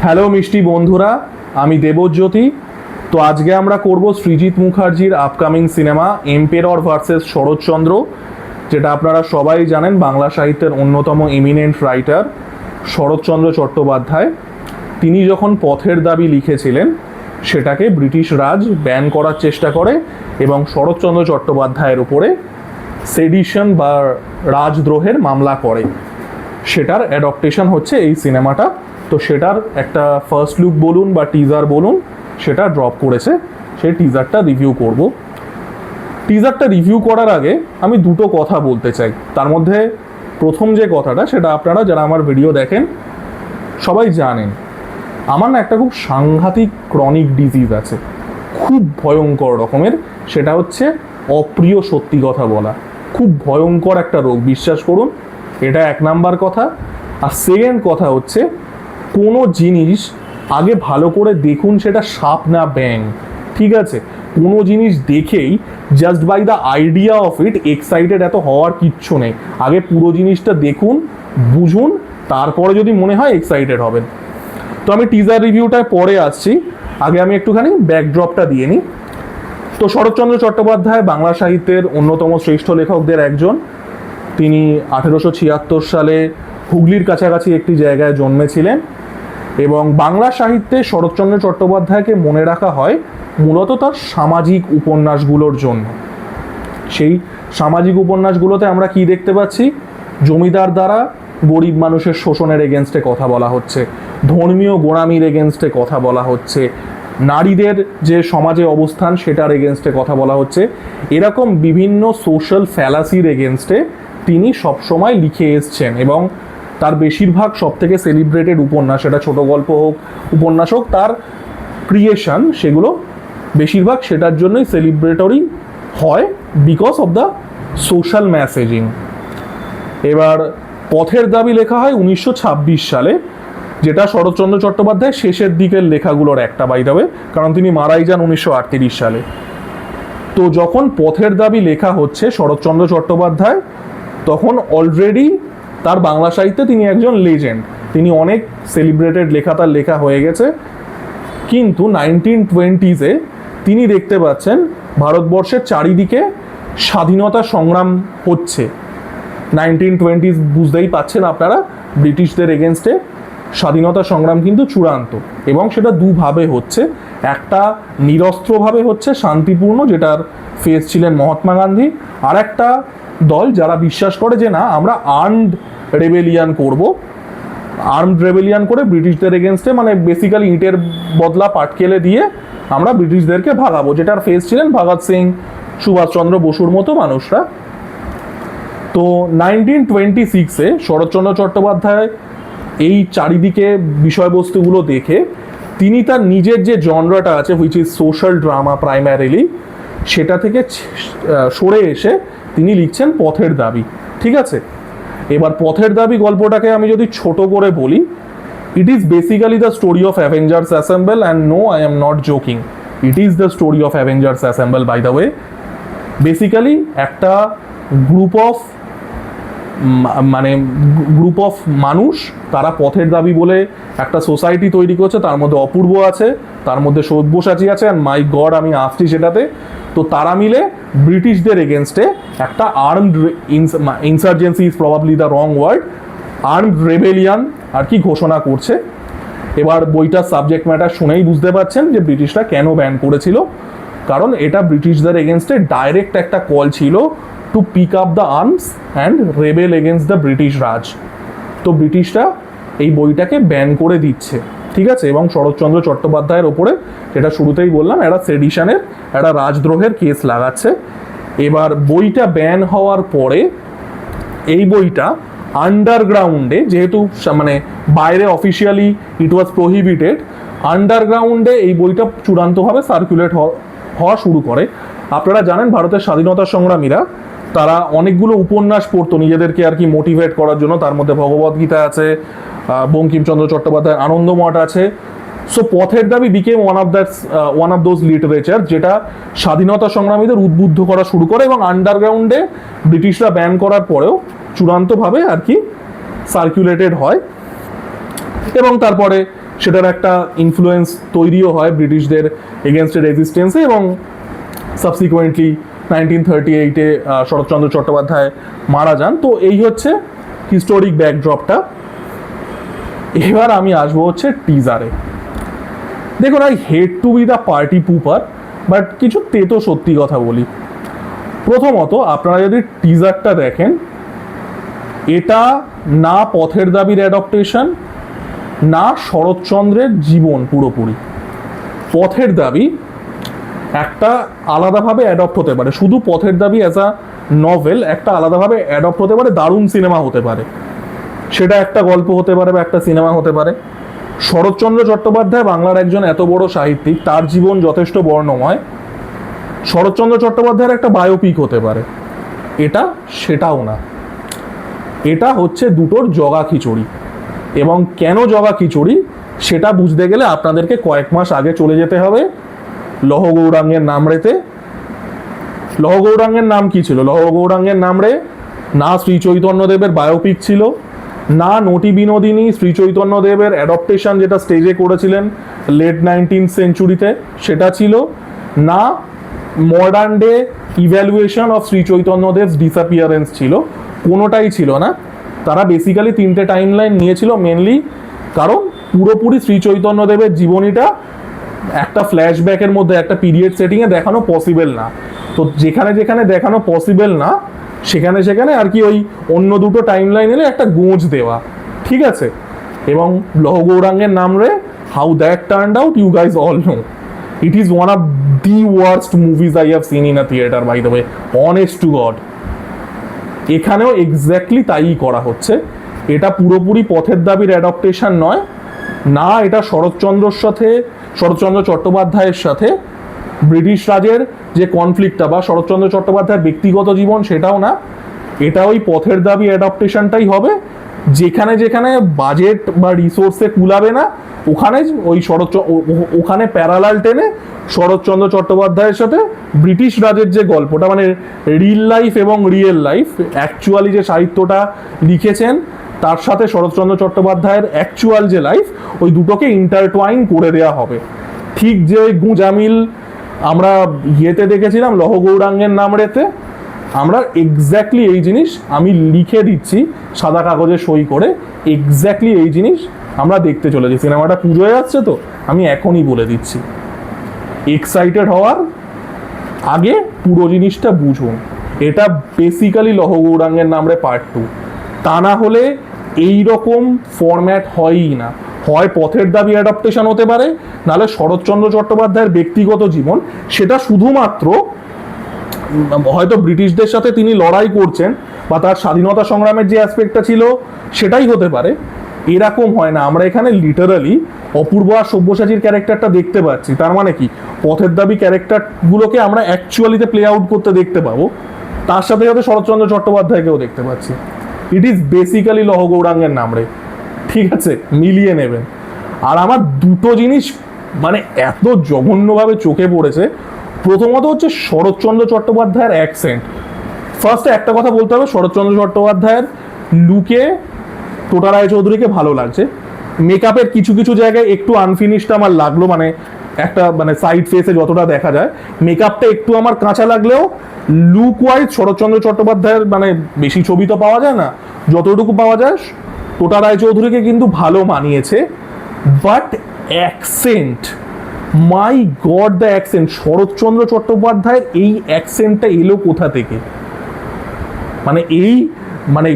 Hello মিষ্টি বন্ধুরা, আমি দেবজ্যোতি। তো আজকে আমরা করব সৃজিত মুখার্জির upcoming cinema emperor versus Saratchandra, যেটা আপনারা সবাই জানেন বাংলা সাহিত্যের অন্যতম এমিনেন্ট রাইটার শরৎচন্দ্র চট্টোপাধ্যায়। তিনি যখন পথের দাবি লিখেছিলেন সেটাকে ব্রিটিশ রাজ ব্যান করার চেষ্টা করে এবং শরৎচন্দ্র চট্টোপাধ্যায়ের উপরে সেডিশন বা রাজদ্রোহের মামলা করে। সেটার অ্যাডপ্টেশন হচ্ছে এই সিনেমাটা। তো সেটার একটা ফার্স্ট লুক বলুন বা টিজার বলুন, সেটা ড্রপ করেছে, সেই টিজারটা রিভিউ করব। টিজারটা রিভিউ করার আগে আমি দুটো কথা বলতে চাই। তার মধ্যে প্রথম যে কথাটা, সেটা আপনারা যারা আমার ভিডিও দেখেন সবাই জানেন, আমার না একটা খুব সাংঘাতিক ক্রনিক ডিজিজ আছে, খুব ভয়ঙ্কর রকমের। সেটা হচ্ছে অপ্রিয় সত্যি কথা বলা। খুব ভয়ঙ্কর একটা রোগ, বিশ্বাস করুন। এটা এক নাম্বার কথা। আর সেকেন্ড কথা হচ্ছে, কোনো জিনিস আগে ভালো করে দেখুন, সেটা সাপ না ব্যাং, ঠিক আছে? কোনো জিনিস দেখেই just by the idea of it excited এত হওয়ার কিচ্ছু নেই। আগে পুরো জিনিসটা দেখুন, বুঝুন, তারপরে যদি মনে হয় এক্সাইটেড হবেন। তো আমি টিজার রিভিউটায় পরে আসছি, আগে আমি একটুখানি ব্যাকড্রপটা দিয়ে নিই। তো শরৎচন্দ্র চট্টোপাধ্যায় বাংলা সাহিত্যের অন্যতম শ্রেষ্ঠ লেখকদের একজন। তিনি 1876 সালে হুগলির কাছাকাছি একটি জায়গায় জন্মেছিলেন এবং বাংলা সাহিত্যে শরৎচন্দ্র চট্টোপাধ্যায়কে মনে রাখা হয় মূলত তার সামাজিক উপন্যাসগুলোর জন্য। সেই সামাজিক উপন্যাসগুলোতে আমরা কি দেখতে পাচ্ছি? জমিদার দ্বারা গরিব মানুষের শোষণের এগেনস্টে কথা বলা হচ্ছে, ধর্মীয় গোঁড়ামির এগেনস্টে কথা বলা হচ্ছে, নারীদের যে সমাজে অবস্থান সেটার এগেনস্টে কথা বলা হচ্ছে। এরকম বিভিন্ন সোশ্যাল ফ্যালাসির এগেনস্টে তিনি সবসময় লিখে এসছেন এবং তার বেশিরভাগ সবথেকে সেলিব্রেটেড উপন্যাস, সেটা ছোট গল্প হোক, উপন্যাস হোক, তার ক্রিয়েশন সেগুলো বেশিরভাগ সেটার জন্যই সেলিব্রেটরি হয়, because of the social messaging. এবার পথের দাবি লেখা হয় 1926 সালে, যেটা শরৎচন্দ্র চট্টোপাধ্যায় শেষের দিকের লেখাগুলোর একটা, বাই দ্য ওয়ে, কারণ তিনি মারাই যান 1938 সালে। তো যখন পথের দাবি লেখা হচ্ছে শরৎচন্দ্র চট্টোপাধ্যায়, তখন অলরেডি তার বাংলা সাহিত্যে তিনি একজন লেজেন্ড। তিনি অনেক সেলিব্রেটেড লেখা তার লেখা হয়ে গেছে। কিন্তু 1920s তিনি দেখতে পাচ্ছেন ভারতবর্ষের চারিদিকে স্বাধীনতা সংগ্রাম হচ্ছে। 1920s বুঝতেই পাচ্ছেন আপনারা, ব্রিটিশদের এগেনস্টে স্বাধীনতা সংগ্রাম কিন্তু চূড়ান্ত, এবং সেটা দুভাবে হচ্ছে। একটা নিরস্ত্রভাবে হচ্ছে, শান্তিপূর্ণ, যেটার ফেস ছিলেন মহাত্মা গান্ধী। আর একটা দল যারা বিশ্বাস করে যে না, আমরা আর্মড রেবেলিয়ান করব, আর্মড রেবেলিয়ান করে ব্রিটিশদের এগেনস্টে, মানে বেসিক্যালি ইটের বদলা পাটকেলে দিয়ে আমরা ব্রিটিশদেরকে ভাগাবো, যেটার ফেস ছিলেন ভগৎ সিং, সুভাষচন্দ্র বসুর মতো মানুষরা। তো 1926 শরৎচন্দ্র চট্টোপাধ্যায় এই চারিদিকে বিষয়বস্তুগুলো দেখে তিনি তার নিজের যে জনরাটা আছে, which is social drama primarily, সেটা থেকে সরে এসে তিনি লিখছেন পথের দাবি, ঠিক আছে? এবার পথের দাবি গল্পটাকে আমি যদি ছোট করে বলি, it is basically the story of Avengers Assemble, and no, I am not joking, it is the story of Avengers Assemble, by the way. Basically একটা গ্রুপ অফ মানুষ, তারা পথের দাবি বলে একটা সোসাইটি তৈরি করছে। তার মধ্যে অপূর্ব আছে, তার মধ্যে সব্যসাচী আছে, অ্যান্ড মাই গড আমি আসছি সেটাতে। তো তারা মিলে ব্রিটিশদের এগেনস্টে একটা armed insurgency, is probably the wrong word, armed rebellion আর কি ঘোষণা করছে। এবার বইটার সাবজেক্ট ম্যাটার শুনেই বুঝতে পারছেন যে ব্রিটিশরা কেন ব্যান করেছিল। কারণ এটা ব্রিটিশদের এগেনস্টে ডাইরেক্ট একটা কল ছিল to pick up the arms and rebel against the British Raj. তো ব্রিটিশরা এই বইটাকে ব্যান করে দিচ্ছে, ঠিক আছে? এবং শরৎচন্দ্র চট্টোপাধ্যায়ের ওপরে, যেটা শুরুতেই বললাম, একটা সেডিশনের, একটা রাজদ্রোহের কেস লাগাচ্ছে। এবার বইটা ব্যান হওয়ার পরে এই বইটা আন্ডারগ্রাউন্ডে, যেহেতু মানে বাইরে অফিসিয়ালি ইট ওয়াজ প্রহিবিটেড, আন্ডারগ্রাউন্ডে এই বইটা চূড়ান্তভাবে সার্কুলেট হওয়া শুরু করে। আপনারা জানেন ভারতের স্বাধীনতা সংগ্রামীরা তারা অনেকগুলো উপন্যাস পড়তো নিজেদেরকে আর কি মোটিভেট করার জন্য। তার মধ্যে ভগবদ্গীতা আছে, বঙ্কিমচন্দ্র চট্টোপাধ্যায়ের আনন্দমঠ আছে। সো পথের দাবি became one of those literature যেটা স্বাধীনতা সংগ্রামীদের উদ্বুদ্ধ করা শুরু করে, এবং আন্ডারগ্রাউন্ডে ব্রিটিশরা ব্যান করার পরেও চূড়ান্তভাবে আর কি সার্কুলেটেড হয়। এবং তারপরে সেটার একটা ইনফ্লুয়েন্স তৈরিও হয় ব্রিটিশদের এগেনস্টে রেজিস্ট্যান্সে, এবং সাবসিকুয়েন্টলি 1938-এ শরৎচন্দ্র চট্টোপাধ্যায় মারা যান। তো এই হচ্ছে হিস্টোরিক ব্যাকড্রপটা। এবার আমি আসবো হচ্ছে টিজারে। দেখুন, I hate to be the party pooper, but কিছু তেতো সত্যি কথা বলি। প্রথমত, আপনারা যদি টিজারটা দেখেন, এটা না পথের দাবির অ্যাডপ্টেশন, না শরৎচন্দ্রের জীবন পুরোপুরি। পথের দাবি একটা আলাদাভাবে অ্যাডপ্ট হতে পারে, শুধু পথের দাবি অ্যাজ আ নভেল একটা আলাদাভাবে অ্যাডপ্ট হতে পারে, দারুণ সিনেমা হতে পারে, সেটা একটা গল্প হতে পারে বা একটা সিনেমা হতে পারে। শরৎচন্দ্র চট্টোপাধ্যায় বাংলার একজন এত বড় সাহিত্যিক, তার জীবন যথেষ্ট বর্ণময়, শরৎচন্দ্র চট্টোপাধ্যায়ের একটা বায়োপিক হতে পারে। এটা সেটাও না, এটা হচ্ছে দুটোর জগা খিচুড়ি। এবং কেন জগা খিচুড়ি সেটা বুঝতে গেলে আপনাদেরকে কয়েক মাস আগে চলে যেতে হবে লহ গৌরাঙ্গের নামরেতে। লহ গৌরাঙ্গের নাম কি ছিল? লহ গৌরাঙ্গের নামরে না শ্রী চৈতন্যদেবের বায়োপিক ছিল, না নটি বিনোদিনী শ্রী চৈতন্যদেবের অ্যাডপ্টেশন যেটা স্টেজে করেছিলেন লেট 19th সেঞ্চুরিতে সেটা ছিল, না modern day evaluation of Shri Chaitanyadev disappearance ছিল, কোনোটাই ছিল না। তারা বেসিক্যালি তিনটে টাইম লাইন নিয়েছিল মেনলি কারণ পুরোপুরি শ্রী চৈতন্যদেবের জীবনীটা একটা ফ্ল্যাশব্যাকের মধ্যে একটা পিরিয়ড সেটিংয়ে দেখানো পসিবল না। তো যেখানে যেখানে দেখানো পসিবল না সেখানে সেখানে আর কি ওই অন্য দুটো টাইম লাইন এলে একটা গোঁজ দেওয়া, ঠিক আছে। এবং লহ গৌরাঙ্গের নামরে how that turned out you guys all know. It is one of the worst movies I have seen in a theatre, by the way, honest to God. এখানেও এক্স্যাক্টলি তাই করা হচ্ছে। এটা পুরোপুরি পথের দাবির অ্যাডপ্টেশন নয়, না এটা শরৎচন্দ্র চট্টোপাধ্যায়ের সাথে ব্রিটিশ রাজের যে কনফ্লিক্টটা বা শরৎচন্দ্র চট্টোপাধ্যায়ের ব্যক্তিগত জীবন সেটাও না। এটা ওই পথের দাবি অ্যাডপ্টেশনটাই হবে। যেখানে যেখানে বাজেট বা রিসোর্সে কুলাবে না ওখানে ওই ওখানে প্যারালাল টেনে শরৎচন্দ্র চট্টোপাধ্যায়ের সাথে ব্রিটিশ রাজের যে গল্পটা, মানে রিল লাইফ এবং রিয়েল লাইফ অ্যাকচুয়ালি যে সাহিত্যটা লিখেছেন তার সাথে শরৎচন্দ্র চট্টোপাধ্যায়ের অ্যাকচুয়াল যে লাইফ, ওই দুটোকে ইন্টারটুয়াইন করে দেওয়া হবে। ঠিক যে ওই গুঁজামিল আমরা ইয়েতে দেখেছিলাম লহ গৌরাঙ্গের নামরেতে, আমরা এক্স্যাক্টলি এই জিনিস আমি লিখে দিচ্ছি সাদা কাগজে সই করে, এক্স্যাক্টলি এই জিনিস আমরা দেখতে চলেছি। সিনেমাটা পুজোয় যাচ্ছে তো আমি এখনই বলে দিচ্ছি, এক্সাইটেড হওয়ার আগে পুরো জিনিসটা বুঝুন। এটা বেসিক্যালি লহ গৌরাঙ্গের নামরে পার্ট 2। তা না হলে এই রকম ফরম্যাট হয়ই না। হয় পথের দাবি অ্যাডাপ্টেশন হতে পারে, নাহলে শরৎচন্দ্র চট্টোপাধ্যায়ের ব্যক্তিগত জীবন, সেটা শুধুমাত্র হয়তো ব্রিটিশদের সাথে তিনি লড়াই করছেন বা তার স্বাধীনতা সংগ্রামের যে অ্যাসপেক্টটা ছিল সেটাই হতে পারে। এরকম হয় না। আমরা এখানে লিটারালি অপূর্ব আর সব্যসাচীর ক্যারেক্টারটা দেখতে পাচ্ছি। তার মানে কি পথের দাবি ক্যারেক্টারগুলোকে আমরা অ্যাকচুয়ালিতে প্লে আউট করতে দেখতে পাবো, তার সাথে সাথে শরৎচন্দ্র চট্টোপাধ্যায়কেও দেখতে পাচ্ছি। ইট ইজ বেসিক্যালি লহ গৌরাঙ্গের নামরে, ঠিক আছে, মিলিয়ে নেবেন। আর আমার দুটো জিনিস মানে এত জঘন্যভাবে চোখে পড়েছে। প্রথমত হচ্ছে শরৎচন্দ্র চট্টোপাধ্যায়ের অ্যাকসেন্ট। ফার্স্টে একটা কথা বলতে হবে, শরৎচন্দ্র চট্টোপাধ্যায়ের লুকে টোটা রায়চৌধুরীকে ভালো লাগছে। মেকআপের কিছু কিছু জায়গায় একটু আনফিনিশড আমার লাগলো, মানে একটা মানে সাইড ফেসে যতটা দেখা যায় মেকআপটা একটু আমার কাঁচা লাগলেও লুক ওয়াইজ শরৎচন্দ্র চট্টোপাধ্যায়ের মানে বেশি ছবি তো পাওয়া যায় না, যতটুকু পাওয়া যায় টোটা রায়চৌধুরীকে কিন্তু ভালো মানিয়েছে। But accent, my God the accent, Saratchandra চট্টোপাধ্যায়ের এই অ্যাকসেন্টটা এলো কোথা থেকে? মানে এই মানে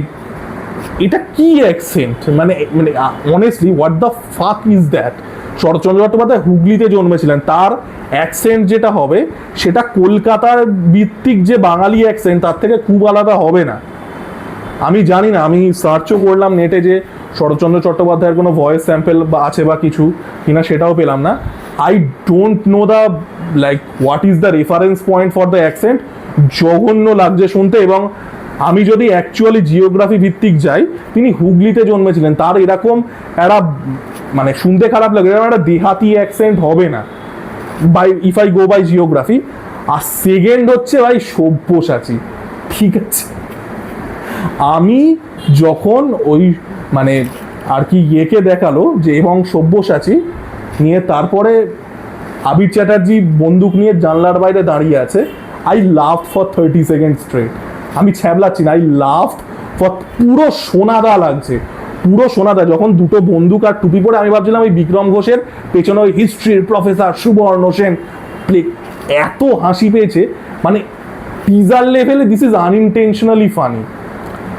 এটা কি অ্যাকসেন্ট, মানে মানে honestly what the fuck is that? Saratchandra Chattopadhyay হুগলিতে জন্মেছিলেন, তার অ্যাকসেন্ট যেটা হবে সেটা কলকাতার ভিত্তিক যে বাঙালি অ্যাকসেন্ট তার থেকে খুব আলাদা হবে না। আমি জানি না, আমি সার্চও করলাম নেটে যে শরৎচন্দ্র চট্টোপাধ্যায়ের কোনো ভয়েস স্যাম্পেল বা আছে বা কিছু কিনা, সেটাও পেলাম না। I don't know the like what is the reference point for the accent. জঘন্য লাগছে শুনতে। এবং আমি যদি অ্যাকচুয়ালি জিওগ্রাফি ভিত্তিক যাই, তিনি হুগলিতে জন্মেছিলেন, তার এরকম একটা মানে শুনতে খারাপ লাগে, এরকম একটা দেহাতি অ্যাকসেন্ট হবে না by if I go by geography. আর সেকেন্ড হচ্ছে ভাই সব্যসাচী, ঠিক আছে। আমি যখন ওই মানে আর কি ইয়েকে দেখালো যে এবং সব্যসাচী নিয়ে, তারপরে আবির চ্যাটার্জি বন্দুক নিয়ে জানলার বাইরে দাঁড়িয়ে আছে। I love for 30 second straight, আমি ছ্যাবলাচ্ছি না, আই লাভ ফর, পুরো সোনাদা লাগছে, পুরো সোনাদা। যখন দুটো বন্দুক আর টুপি পরে, আমি ভাবছিলাম ওই বিক্রম ঘোষের পেছনে ওই হিস্ট্রির প্রফেসর সুবর্ণ সেন, এত হাসি পেয়েছে, মানে টিজার লেভেলে দিস ইজ আনইনটেনশনালি ফানি।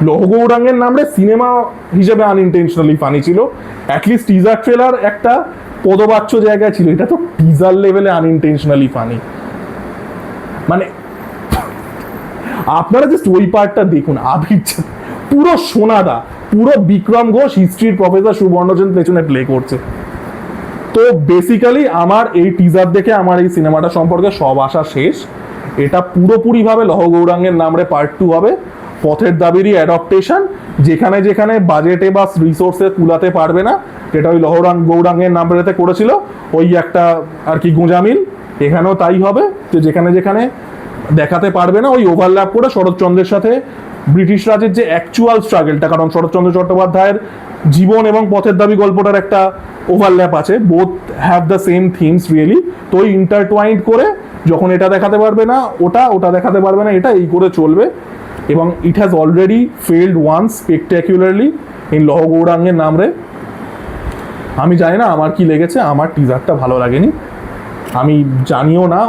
লৌহ গৌরাঙ্গের নামে সিনেমা হিসেবে আনইনটেনশনালি ফানি ছিল, অ্যাটলিস্ট টিজার ট্রেলার একটা পদবাচ্য জায়গায় ছিল, এটা তো টিজার লেভেলে আনইনটেনশনালি ফানি। মানে আপনারা জাস্ট ওই পার্টটা দেখুন, আবির পুরো সোনাদা, পুরো বিক্রম ঘোষ হিস্ট্রির প্রফেসর সুবর্ণচন্দ্র পেছনে প্লে করছে। তো বেসিক্যালি আমার এই টিজার দেখে আমার এই সিনেমাটা সম্পর্কে সব আশা শেষ। এটা পুরোপুরিভাবে লৌহ গৌরাঙ্গের নামে পার্ট 2 হবে, পথের দাবিরই অ্যাডাপ্টেশন, যেখানে যেখানে বাজেটে বা রিসোর্সে কুলাতে পারবে না, যেটা ওই গৌরাঙ্গের নামরেতে করেছিল ওই একটা আর কি গোঁজামিল, এখানেও তাই হবে, যে যেখানে যেখানে দেখাতে পারবে না ওই ওভারল্যাপ করে শরৎচন্দ্রের সাথে ব্রিটিশ রাজের যে অ্যাকচুয়াল স্ট্রাগলটা, কারণ শরৎচন্দ্র চট্টোপাধ্যায়ের জীবন এবং পথের দাবি গল্পটার একটা ওভারল্যাপ আছে, both have the same themes really. তো ওই ইন্টারটুয়াইন্ড করে যখন এটা দেখাতে পারবে না ওটা, ওটা দেখাতে পারবে না এটা, এই করে চলবে। এবং it has already failed once spectacularly in লৌহ গৌরাঙ্গের নামরে। আমি জানি না আমার কি লেগেছে, আমার টিজারটা ভালো লাগেনি, আমি জানিও না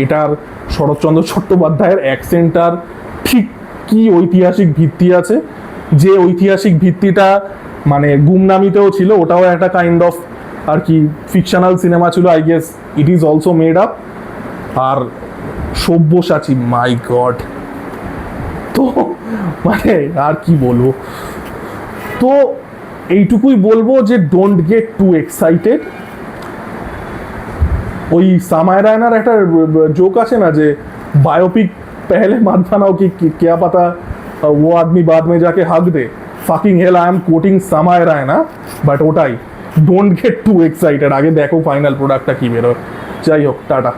এটার শরৎচন্দ্র চট্টোপাধ্যায়ের অ্যাকসেন্টটার ঠিক কি ঐতিহাসিক ভিত্তি আছে, যে ঐতিহাসিক ভিত্তিটা মানে গুমনামিতেও ছিল, ওটাও একটা কাইন্ড অফ আর কি ফিকশনাল সিনেমা ছিল, I guess it is also made up. আর সব্যসাচী, মাই গড, তো মানে আর কি বলবো, তো এইটুকুই বলবো যে ডোন্ট গেট টু এক্সাইটেড। ওই সামায় রায়নার একটা জোক আছে না, যে বায়োপিক पहले मत बनाओ कि क्या पता वो आदमी बाद में जाके हक दे, fucking hell I am quoting Samay Raina, but ওটাই, ডোন্ট গেট টু এক্সাইটেড, আগে দেখো ফাইনাল প্রোডাক্টটা কি বেরোয়। যাই হোক, টাটা।